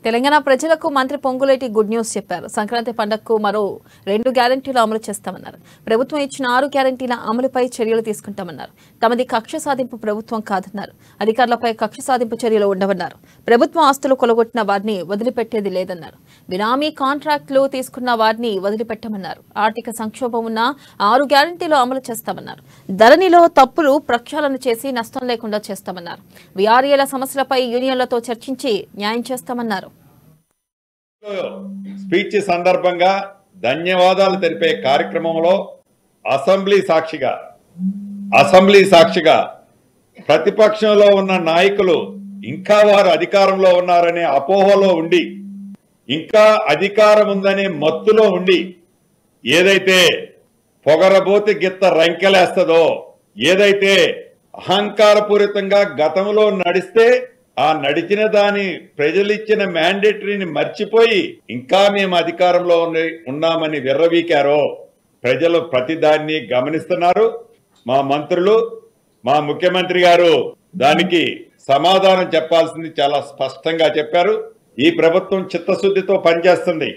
తెలంగాణ ప్రజలకు మంత్రి Ponguleti good news చెప్పారు. సంక్రాంతి పండుగకు మరో 2 గ్యారెంటీలు అమలు చేస్తామన్నారు. ప్రభుత్వం ఇచ్చిన 6 గ్యారెంటీల అమలుపై చర్యలు తీసుకుంటామన్నారు. తమది కక్ష సాధింపు ప్రభుత్వం కాదన్నారు. అధికారులపై కక్ష సాధింపు చర్యలు ఉండవన్నారు. ప్రభుత్వం ఆస్తులు కొలగొట్టిన వారిని వదిలిపెట్టేది లేదన్నారు. బినామీ కాంట్రాక్టులు తీసుకున్న వారిని వదిలిపెట్టమన్నారు. ఆర్థిక సంక్షోభం ఉన్న 6 గ్యారెంటీలు అమలు చేస్తామన్నారు. ధరణిలో తప్పులు ప్రక్షాళన చేసి నష్టం లేకుండా చేస్తామన్నారు. వీఆర్ఏల సమస్యలపై యూనియన్లతో చర్చించి న్యాయం చేస్తామన్నారు. స్పీచ్ సందర్భంగా ధన్యవాదాలు తెలిపే కార్యక్రమంలో అసెంబ్లీ సాక్షిగా ప్రతిపక్షంలో ఉన్న నాయకులు ఇంకా వారు అధికారంలో ఉన్నారనే అపోహలో ఉండి, ఇంకా అధికారం ఉందనే మత్తులో ఉండి, ఏదైతే పొగరబోతి గిత్త రంకెలేస్తుందో, ఏదైతే అహంకారపూరితంగా గతంలో నడిస్తే ఆ నడిచిన దాని ప్రజలిచ్చిన మ్యాండేటరీని మర్చిపోయి ఇంకా మేము అధికారంలో ఉన్నామని విర్రవీకారో ప్రజలు ప్రతిదాన్ని గమనిస్తున్నారు. మా మంత్రులు, మా ముఖ్యమంత్రి గారు దానికి సమాధానం చెప్పాల్సింది చాలా స్పష్టంగా చెప్పారు. ఈ ప్రభుత్వం చిత్తశుద్ధితో పనిచేస్తుంది.